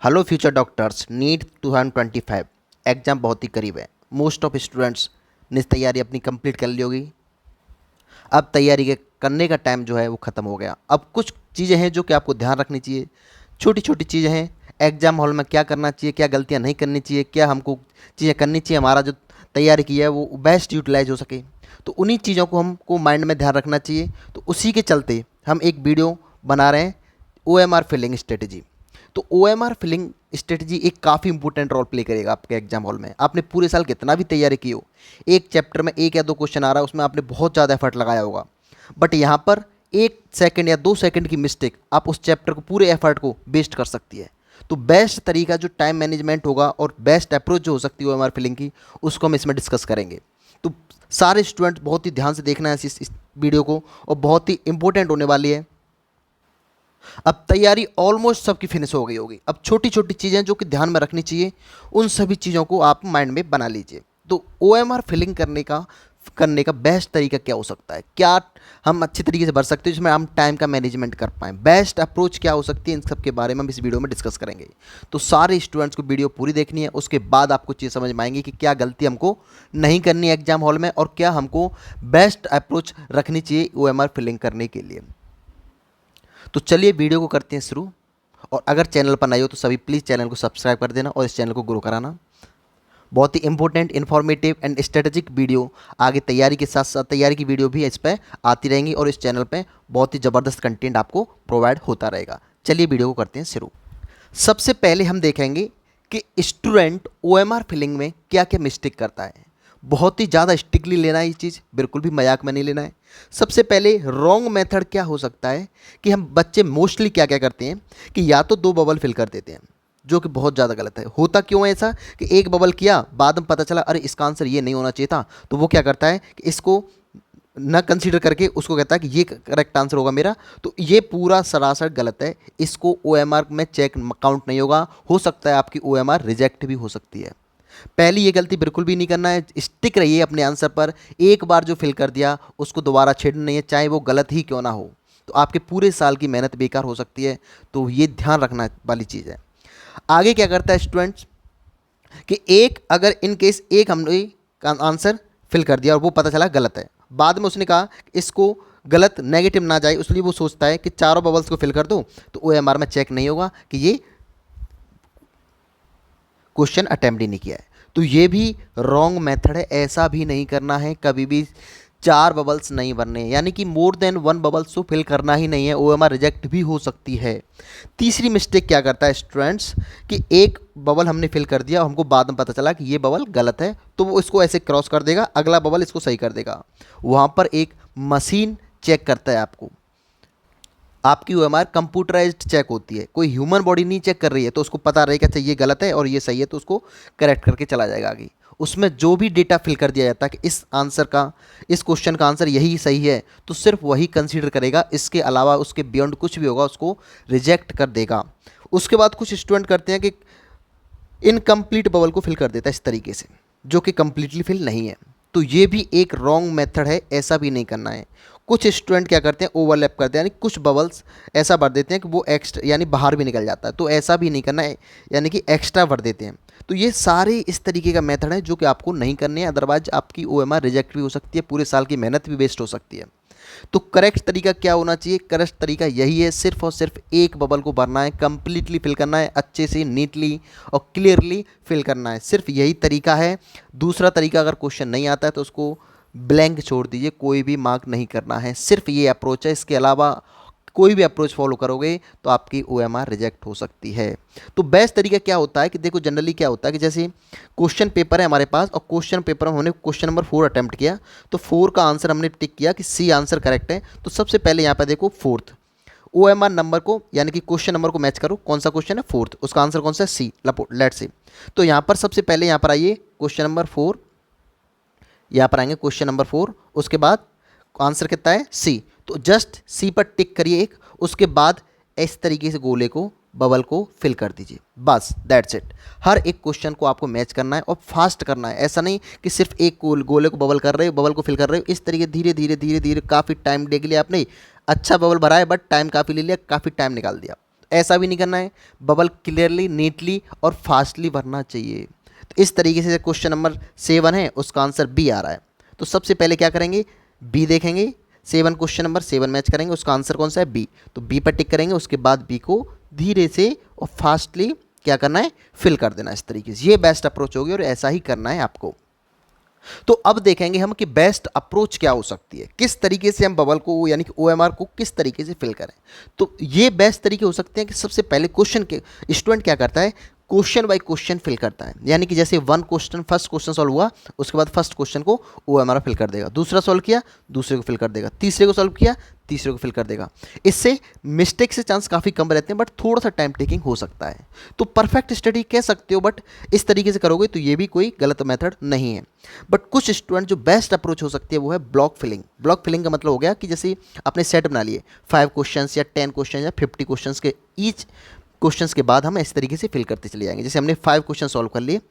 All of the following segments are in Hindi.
Hello future doctors, NEET 2025 exam बहुत ही करीब है। मोस्ट ऑफ स्टूडेंट्स ने तैयारी अपनी कंप्लीट कर ली होगी। अब तैयारी के करने का टाइम जो है वो ख़त्म हो गया। अब कुछ चीज़ें हैं जो कि आपको ध्यान रखनी चाहिए। छोटी छोटी चीज़ें हैं, एग्ज़ाम हॉल में क्या करना चाहिए, क्या गलतियाँ नहीं करनी चाहिए, क्या हमको चीज़ें करनी चाहिए, हमारा जो तैयारी की है वो बेस्ट यूटिलाइज हो सके। तो उन्हीं चीज़ों को हमको माइंड में ध्यान रखना चाहिए। तो उसी के चलते हम एक वीडियो बना रहे हैं, OMR फिलिंग स्ट्रेटजी। तो OMR फिलिंग स्ट्रेटजी एक काफ़ी इंपॉर्टेंट रोल प्ले करेगा आपके एग्जाम हॉल में। आपने पूरे साल कितना भी तैयारी की हो, एक चैप्टर में एक या दो क्वेश्चन आ रहा है, उसमें आपने बहुत ज़्यादा एफर्ट लगाया होगा, बट यहाँ पर 1 सेकंड या 2 सेकंड की मिस्टेक आप उस चैप्टर को, पूरे एफर्ट को वेस्ट कर सकती है। तो बेस्ट तरीका जो टाइम मैनेजमेंट होगा और बेस्ट अप्रोच जो हो सकती है OMR फिलिंग की, उसको हम इसमें डिस्कस करेंगे। तो सारे स्टूडेंट बहुत ही ध्यान से देखना है इस वीडियो को, और बहुत ही इंपॉर्टेंट होने वाली है। अब तैयारी ऑलमोस्ट सबकी फिनिश हो गई होगी। अब छोटी छोटी चीज़ें जो कि ध्यान में रखनी चाहिए, उन सभी चीज़ों को आप माइंड में बना लीजिए। तो OMR फिलिंग करने का बेस्ट तरीका क्या हो सकता है, क्या हम अच्छे तरीके से भर सकते हैं जिसमें हम टाइम का मैनेजमेंट कर पाएँ, बेस्ट अप्रोच क्या हो सकती है, इन सब के बारे में हम इस वीडियो में डिस्कस करेंगे। तो सारे स्टूडेंट्स को वीडियो पूरी देखनी है, उसके बाद आपको चीज़ समझ में आएंगी कि क्या गलती हमको नहीं करनी है एग्जाम हॉल में, और क्या हमको बेस्ट अप्रोच रखनी चाहिए OMR फिलिंग करने के लिए। तो चलिए वीडियो को करते हैं शुरू। और अगर चैनल पर नए हो तो सभी प्लीज़ चैनल को सब्सक्राइब कर देना और इस चैनल को ग्रो कराना। बहुत ही important, informative and strategic video आगे तैयारी के साथ साथ तैयारी की वीडियो भी इस पर आती रहेंगी, और इस चैनल पे बहुत ही ज़बरदस्त कंटेंट आपको प्रोवाइड होता रहेगा। चलिए वीडियो को करते हैं शुरू। सबसे पहले हम देखेंगे कि स्टूडेंट OMR फिलिंग में क्या क्या मिस्टेक करता है। बहुत ही ज़्यादा स्ट्रिक्टली लेना है ये चीज़, बिल्कुल भी मजाक में नहीं लेना है। सबसे पहले रॉन्ग मेथड क्या हो सकता है कि हम बच्चे मोस्टली क्या क्या करते हैं कि या तो 2 बबल फिल कर देते हैं, जो कि बहुत ज़्यादा गलत है। होता क्यों है ऐसा कि एक बबल किया, बाद में पता चला अरे इसका आंसर ये नहीं होना चाहिए था, तो वो क्या करता है कि इसको न कंसीडर करके उसको कहता है कि ये करेक्ट आंसर होगा मेरा। तो ये पूरा सरासर गलत है। इसको OMR में चेक काउंट नहीं होगा। हो सकता है आपकी OMR रिजेक्ट भी हो सकती है। पहली ये गलती बिल्कुल भी नहीं करना है। स्टिक रहिए अपने आंसर पर। एक बार जो फिल कर दिया उसको दोबारा छेड़ना नहीं है, चाहे वो गलत ही क्यों ना हो। तो आपके पूरे साल की मेहनत बेकार हो सकती है। तो ये ध्यान रखना वाली चीज़ है। आगे क्या करता है स्टूडेंट्स कि एक अगर इन केस एक हमने आंसर फिल कर दिया और वो पता चला गलत है, बाद में उसने कहा इसको गलत नेगेटिव ना जाए, इसलिए वो सोचता है कि चारों बबल्स को फिल कर दो, तो OMR में चेक नहीं होगा कि ये क्वेश्चन अटेम्प्ट ही नहीं किया है। तो ये भी रॉन्ग मेथड है। ऐसा भी नहीं करना है कभी भी। 4 बबल्स नहीं भरने, यानी कि मोर देन 1 बबल्स तो फिल करना ही नहीं है। OMR रिजेक्ट भी हो सकती है। तीसरी मिस्टेक क्या करता है स्टूडेंट्स कि एक बबल हमने फिल कर दिया और हमको बाद में पता चला कि ये बबल गलत है, तो वो इसको ऐसे क्रॉस कर देगा, अगला बबल इसको सही कर देगा। वहाँ पर एक मशीन चेक करता है आपको। आपकी OMR कंप्यूटराइज्ड चेक होती है, कोई ह्यूमन बॉडी नहीं चेक कर रही है। तो उसको पता रहेगा अच्छा ये गलत है और ये सही है, तो उसको करेक्ट करके चला जाएगा आगे। उसमें जो भी डेटा फिल कर दिया जाता है कि इस क्वेश्चन का आंसर यही सही है, तो सिर्फ वही कंसीडर करेगा। इसके अलावा उसके बियॉन्ड कुछ भी होगा उसको रिजेक्ट कर देगा। उसके बाद कुछ स्टूडेंट करते हैं कि इनकम्प्लीट बबल को फिल कर देता है इस तरीके से, जो कि कम्प्लीटली फिल नहीं है। तो ये भी एक रॉन्ग मेथड है, ऐसा भी नहीं करना है। कुछ स्टूडेंट क्या करते हैं, ओवरलैप करते हैं, यानी कुछ बबल्स ऐसा भर देते हैं कि वो एक्स्ट्रा यानी बाहर भी निकल जाता है। तो ऐसा भी नहीं करना है, यानी कि एक्स्ट्रा भर देते हैं। तो ये सारे इस तरीके का मेथड है जो कि आपको नहीं करने हैं, अदरवाइज आपकी OMR रिजेक्ट भी हो सकती है, पूरे साल की मेहनत भी वेस्ट हो सकती है। तो करेक्ट तरीका क्या होना चाहिए? करेक्ट तरीका यही है, सिर्फ और सिर्फ एक बबल को भरना है, कंप्लीटली फिल करना है, अच्छे से नीटली और क्लियरली फिल करना है। सिर्फ यही तरीका है। दूसरा तरीका अगर क्वेश्चन नहीं आता है तो उसको ब्लैंक छोड़ दीजिए, कोई भी मार्क नहीं करना है। सिर्फ ये अप्रोच है, इसके अलावा कोई भी अप्रोच फॉलो करोगे तो आपकी OMR रिजेक्ट हो सकती है। तो बेस्ट तरीका क्या होता है कि देखो, जनरली क्या होता है कि जैसे क्वेश्चन पेपर है हमारे पास, और क्वेश्चन पेपर में हमने क्वेश्चन नंबर 4 अटैम्प्ट किया, तो 4 का आंसर हमने टिक किया कि C आंसर करेक्ट है। तो सबसे पहले यहाँ पर देखो फोर्थ OMR नंबर को, यानी कि क्वेश्चन नंबर को मैच करो। कौन सा क्वेश्चन है? फोर्थ। उसका आंसर कौन सा है? C। Let's say. तो यहाँ पर सबसे पहले यहाँ पर आइए क्वेश्चन नंबर 4, यहाँ पर आएंगे क्वेश्चन नंबर 4, उसके बाद आंसर कितना है? C। तो जस्ट C पर टिक करिए एक, उसके बाद इस तरीके से गोले को, बबल को फिल कर दीजिए, बस दैट्स इट। हर एक क्वेश्चन को आपको मैच करना है और फास्ट करना है। ऐसा नहीं कि सिर्फ एक गोले को बबल कर रहे हो, बबल को फिल कर रहे हो। इस तरीके धीरे धीरे धीरे धीरे काफ़ी टाइम ले लिया आपने। अच्छा बबल भरा है बट टाइम काफ़ी ले लिया, काफ़ी टाइम निकाल दिया। ऐसा भी नहीं करना है, बबल क्लियरली, नीटली और फास्टली भरना चाहिए। तो इस तरीके से क्वेश्चन नंबर 7 है, उसका आंसर बी आ रहा है। तो सबसे पहले क्या करेंगे, बी देखेंगे, 7 क्वेश्चन नंबर 7 मैच करेंगे, उसका आंसर कौन सा है, बी। तो बी पर टिक करेंगे, उसके बाद बी को धीरे से और फास्टली क्या करना है, फिल कर देना इस तरीके से। ये बेस्ट अप्रोच होगी और ऐसा ही करना है आपको। तो अब देखेंगे हम कि बेस्ट अप्रोच क्या हो सकती है, किस तरीके से हम बबल को यानी कि ओएमआर को किस तरीके से फिल करें। तो ये बेस्ट तरीके हो सकते हैं कि सबसे पहले क्वेश्चन के स्टूडेंट क्या करता है, क्वेश्चन बाय क्वेश्चन फिल करता है। यानी कि जैसे फर्स्ट क्वेश्चन सॉल्व हुआ, उसके बाद फर्स्ट क्वेश्चन को ओएमआर फिल कर देगा, दूसरा सॉल्व किया दूसरे को फिल कर देगा, तीसरे को सॉल्व किया तीसरे को फिल कर देगा। इससे मिस्टेक से चांस काफ़ी कम रहते हैं, बट थोड़ा सा टाइम टेकिंग हो सकता है। तो परफेक्ट स्टडी कह सकते हो, बट इस तरीके से करोगे तो ये भी कोई गलत मेथड नहीं है। बट कुछ स्टूडेंट जो बेस्ट अप्रोच हो सकती है वो है ब्लॉक फिलिंग। ब्लॉक फिलिंग का मतलब हो गया कि जैसे आपने सेट बना लिए 5 क्वेश्चन या 10 क्वेश्चन या 50 क्वेश्चन के, ईच क्वेश्चंस के बाद हम इस तरीके से फिल करते चले जाएंगे। जैसे हमने 5 क्वेश्चन सॉल्व कर लिए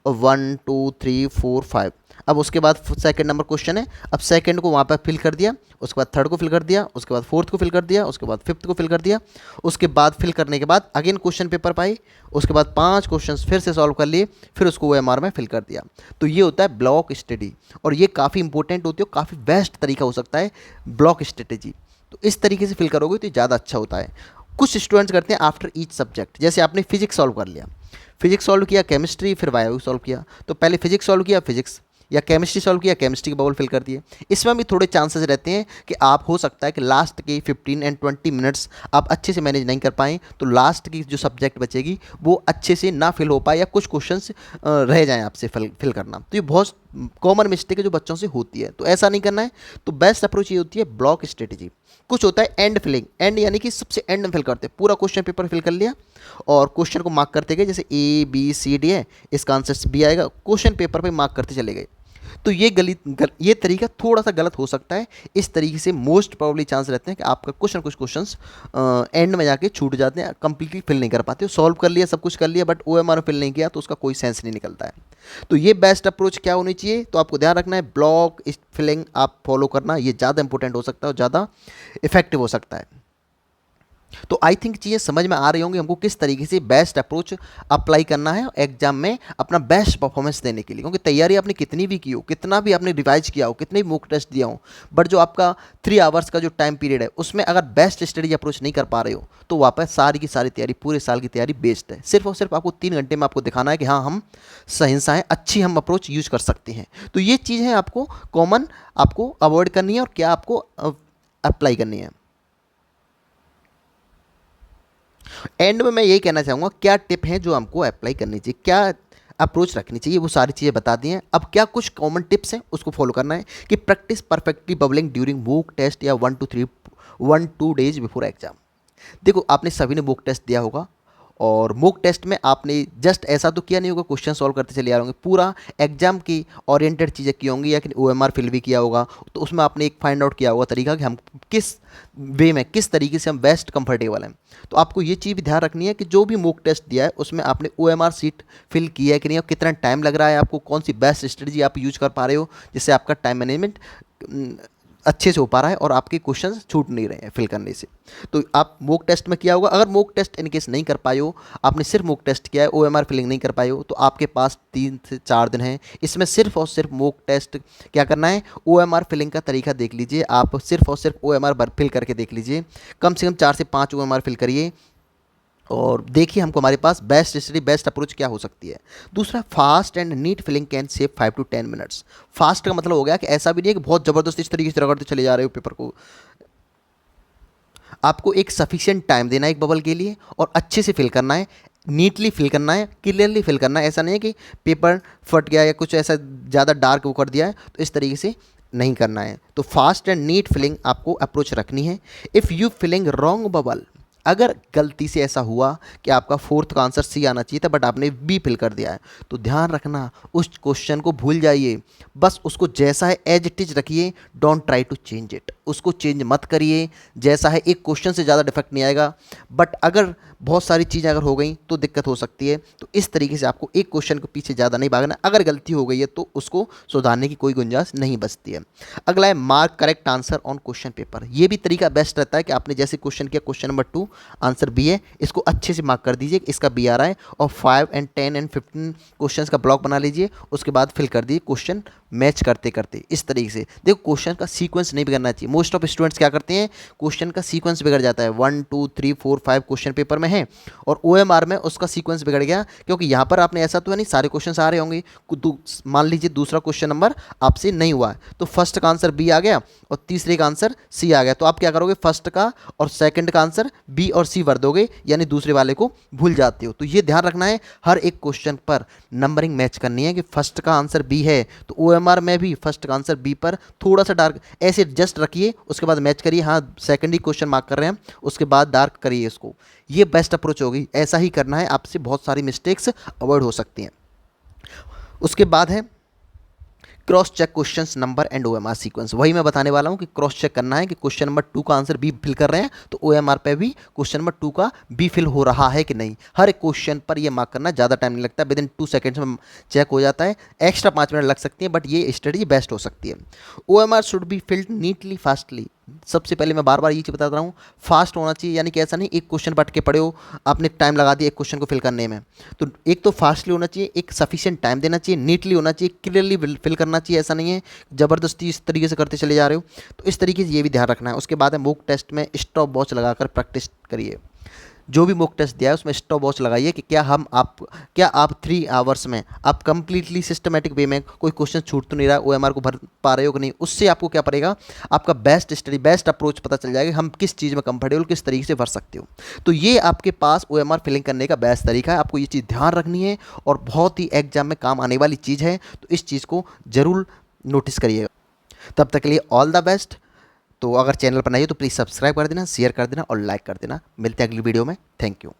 और 1 2 3 4 5, अब उसके बाद सेकंड नंबर क्वेश्चन है, अब सेकंड को वहाँ पर फिल कर दिया, उसके बाद थर्ड को फिल कर दिया, उसके बाद फोर्थ को फिल कर दिया, उसके बाद फिफ्थ को फिल कर दिया, उसके बाद फिल करने के बाद अगेन क्वेश्चन पेपर पाए, उसके बाद 5 क्वेश्चन फिर से सॉल्व कर लिए, फिर उसको OMR में फिल कर दिया। तो ये होता है ब्लॉक स्टडी, और ये काफ़ी इंपॉर्टेंट होती है, काफ़ी बेस्ट तरीका हो सकता है ब्लॉक स्ट्रेटेजी। तो इस तरीके से फिल करोगे तो ज़्यादा अच्छा होता है। कुछ स्टूडेंट्स करते हैं आफ्टर ईच सब्जेक्ट, जैसे आपने फिजिक्स सॉल्व कर लिया, फिजिक्स सॉल्व किया, केमिस्ट्री, फिर बायो सॉल्व किया, तो पहले फिजिक्स सॉल्व किया फिजिक्स, या केमिस्ट्री सॉल्व किया, केमिस्ट्री के बबल फिल कर दिए। इसमें भी थोड़े चांसेस रहते हैं कि आप हो सकता है कि लास्ट के 15 एंड 20 मिनट्स आप अच्छे से मैनेज नहीं कर पाएँ, तो लास्ट की जो सब्जेक्ट बचेगी वो अच्छे से ना फिल हो पाए, या कुछ क्वेश्चंस रह जाएँ आपसे फिल करना। तो ये बहुत कॉमन मिस्टेक है जो बच्चों से होती है, तो ऐसा नहीं करना है। तो बेस्ट अप्रोच ये होती है ब्लॉक स्ट्रेटेजी। कुछ होता है एंड फिलिंग, एंड यानी कि सबसे एंड में फिल करते हैं, पूरा क्वेश्चन पेपर फिल कर लिया और क्वेश्चन को मार्क करते गए, जैसे ABCD है, इसका आंसर बी आएगा, क्वेश्चन पेपर पे मार्क करते चले गए। तो ये तरीका थोड़ा सा गलत हो सकता है। इस तरीके से मोस्ट प्रोबेबली चांस रहते हैं कि आपका कुछ ना कुछ क्वेश्चंस एंड में जाके छूट जाते हैं, कंप्लीटली फिल नहीं कर पाते हो। सॉल्व कर लिया, सब कुछ कर लिया, बट OMR फिल नहीं किया तो उसका कोई सेंस नहीं निकलता है। तो ये बेस्ट अप्रोच क्या होनी चाहिए, तो आपको ध्यान रखना है ब्लॉक फिलिंग आप फॉलो करना, ये ज़्यादा इंपॉर्टेंट हो सकता है और ज़्यादा इफेक्टिव हो सकता है। तो आई थिंक चीज़ें समझ में आ रही होंगी हमको किस तरीके से बेस्ट अप्रोच अप्लाई करना है एग्जाम में अपना बेस्ट परफॉर्मेंस देने के लिए। क्योंकि तैयारी आपने कितनी भी की हो, कितना भी आपने रिवाइज किया हो, कितने भी मॉक टेस्ट दिया हो, बट जो आपका 3 आवर्स का जो टाइम पीरियड है उसमें अगर बेस्ट स्टडी अप्रोच नहीं कर पा रहे हो तो वापस सारी की सारी तैयारी, पूरे साल की तैयारी बेस्ट है। सिर्फ और सिर्फ आपको 3 घंटे में आपको दिखाना है कि हाँ हम सहिंसा हैं, अच्छी हम अप्रोच यूज कर सकते हैं। तो ये चीज़ें आपको कॉमन आपको अवॉइड करनी है और क्या आपको अप्लाई करनी है। एंड में मैं यही कहना चाहूँगा, क्या टिप हैं जो हमको अप्लाई करनी चाहिए, क्या अप्रोच रखनी चाहिए, वो सारी चीज़ें बता दी हैं। अब क्या कुछ कॉमन टिप्स हैं उसको फॉलो करना है कि practice perfectly bubbling during mock test या 1-2 डेज बिफोर एग्जाम। देखो आपने सभी ने मॉक टेस्ट दिया होगा, और मॉक टेस्ट में आपने जस्ट ऐसा तो किया नहीं होगा क्वेश्चन सॉल्व करते चले आ रहे होंगे, पूरा एग्जाम की ओरिएंटेड चीज़ें की होंगी, या कि OMR फिल भी किया होगा। तो उसमें आपने एक फाइंड आउट किया होगा तरीका कि हम किस वे में, किस तरीके से हम बेस्ट कंफर्टेबल हैं। तो आपको ये चीज़ भी ध्यान रखनी है कि जो भी मॉक टेस्ट दिया है उसमें आपने OMR सीट फिल की है कि नहीं, और कितना टाइम लग रहा है आपको, कौन सी बेस्ट स्ट्रेटजी आप यूज कर पा रहे हो, जिससे आपका टाइम मैनेजमेंट अच्छे से हो पा रहा है और आपके क्वेश्चंस छूट नहीं रहे हैं फिल करने से। तो आप मॉक टेस्ट में किया होगा। अगर मॉक टेस्ट इन केस नहीं कर पाए हो, आपने सिर्फ मॉक टेस्ट किया है, OMR फिलिंग नहीं कर पाए हो, तो आपके पास 3 से 4 दिन हैं। इसमें सिर्फ और सिर्फ मॉक टेस्ट क्या करना है, OMR फिलिंग का तरीका देख लीजिए। आप सिर्फ और सिर्फ OMR फिल करके देख लीजिए, कम से कम 4 से 5 OMR फिल करिए और देखिए हमको हमारे पास बेस्ट स्टडी, बेस्ट अप्रोच क्या हो सकती है। दूसरा, fast and neat filling can save 5 to 10 minutes. Fast का मतलब हो गया कि ऐसा भी नहीं है कि बहुत ज़बरदस्त इस तरीके से रगड़ते चले जा रहे हो पेपर को। आपको एक सफिशिएंट टाइम देना है एक बबल के लिए, और अच्छे से फिल करना है, नीटली फिल करना है, क्लियरली फिल करना है। ऐसा नहीं है कि पेपर फट गया या कुछ ऐसा ज़्यादा डार्क वो कर दिया है, तो इस तरीके से नहीं करना है। तो फास्ट एंड नीट फिलिंग आपको अप्रोच रखनी है। If you feeling wrong bubble, अगर गलती से ऐसा हुआ कि आपका 4th का आंसर C आना चाहिए था बट आपने B फिल कर दिया है, तो ध्यान रखना उस क्वेश्चन को भूल जाइए, बस उसको जैसा है एज इट इज रखिए, don't try to change it. उसको चेंज मत करिए, जैसा है एक क्वेश्चन से ज़्यादा डिफेक्ट नहीं आएगा, बट अगर बहुत सारी चीज़ें अगर हो गई तो दिक्कत हो सकती है। तो इस तरीके से आपको एक क्वेश्चन के पीछे ज़्यादा नहीं भागना। अगर गलती हो गई है तो उसको सुधारने की कोई गुंजाइश नहीं बचती है। अगला है mark correct answer on question paper. ये भी तरीका बेस्ट रहता है कि आपने जैसे क्वेश्चन किया क्वेश्चन नंबर 2, आंसर बी है, इसको अच्छे से मार्क कर दीजिए, इसका बी आ रहा है। और 5 एंड 10 एंड 15 क्वेश्चंस का ब्लॉक बना लीजिए, उसके बाद फिल कर दीजिए क्वेश्चन मैच करते करते। इस तरीके से देखो, क्वेश्चन का सीक्वेंस नहीं बिगड़ना चाहिए। मोस्ट ऑफ स्टूडेंट्स क्या करते हैं, क्वेश्चन का सीक्वेंस बिगड़ जाता है। 1 2 3 4 5 क्वेश्चन पेपर में है और OMR में उसका सीक्वेंस बिगड़ गया, क्योंकि यहाँ पर आपने ऐसा तो है नहीं सारे क्वेश्चन आ रहे होंगे। मान लीजिए दूसरा क्वेश्चन नंबर आपसे नहीं हुआ है, तो फर्स्ट का आंसर बी आ गया और तीसरे का आंसर सी आ गया, तो आप क्या करोगे, फर्स्ट का और सेकंड का आंसर बी और सी भर दोगे, यानी दूसरे वाले को भूल जाते हो। तो ये ध्यान रखना है, हर एक क्वेश्चन पर नंबरिंग मैच करनी है कि फर्स्ट का आंसर बी है तो OMR में भी फर्स्ट का आंसर बी पर थोड़ा सा डार्क ऐसे जस्ट रखिए, उसके बाद मैच करिए। हाँ, सेकंड ही क्वेश्चन मार्क कर रहे हैं, उसके बाद डार्क करिए इसको। ये बेस्ट अप्रोच होगी, ऐसा ही करना है, आपसे बहुत सारी मिस्टेक्स अवॉइड हो सकती हैं। उसके बाद है cross check questions number and OMR sequence. वही मैं बताने वाला हूँ कि क्रॉस चेक करना है कि क्वेश्चन नंबर 2 का आंसर बी फिल कर रहे हैं तो OMR पे भी क्वेश्चन नंबर 2 का बी फिल हो रहा है कि नहीं। हर एक क्वेश्चन पर ये मार्क करना, ज़्यादा टाइम नहीं लगता, विद इन 2 सेकेंड्स में चेक हो जाता है। एक्स्ट्रा 5 मिनट लग सकती है, बट ये स्टडी बेस्ट हो सकती है। OMR should be filled neatly fastly. सबसे पहले मैं बार बार ये चीज़ बता रहा हूँ, फास्ट होना चाहिए, यानी कि ऐसा नहीं एक क्वेश्चन पढ़ के पढ़े हो, आपने टाइम लगा दिया एक क्वेश्चन को फिल करने में। तो एक तो फास्टली होना चाहिए, एक सफिशिएंट टाइम देना चाहिए, नीटली होना चाहिए, क्लियरली फिल करना चाहिए। ऐसा नहीं है ज़बरदस्ती इस तरीके से करते चले जा रहे हो, तो इस तरीके से ये भी ध्यान रखना है। उसके बाद है मॉक टेस्ट में स्टॉप वॉच लगाकर प्रैक्टिस करिए। जो भी मॉक टेस्ट दिया है उसमें स्टॉप वॉच लगाइए कि क्या आप 3 आवर्स में आप कंप्लीटली सिस्टमेटिक वे में कोई क्वेश्चन छूट तो नहीं रहा, OMR को भर पा रहे हो कि नहीं। उससे आपको क्या पड़ेगा, आपका बेस्ट स्टडी बेस्ट अप्रोच पता चल जाएगा, हम किस चीज़ में कंफर्टेबल किस तरीके से भर सकते हो। तो ये आपके पास OMR फिलिंग करने का बेस्ट तरीका है, आपको ये चीज़ ध्यान रखनी है और बहुत ही एग्जाम में काम आने वाली चीज़ है, तो इस चीज़ को ज़रूर नोटिस करिएगा। तब तक के लिए ऑल द बेस्ट। तो अगर चैनल पर नए हो तो प्लीज़ सब्सक्राइब कर देना, शेयर कर देना और लाइक कर देना। मिलते हैं अगली वीडियो में। Thank you.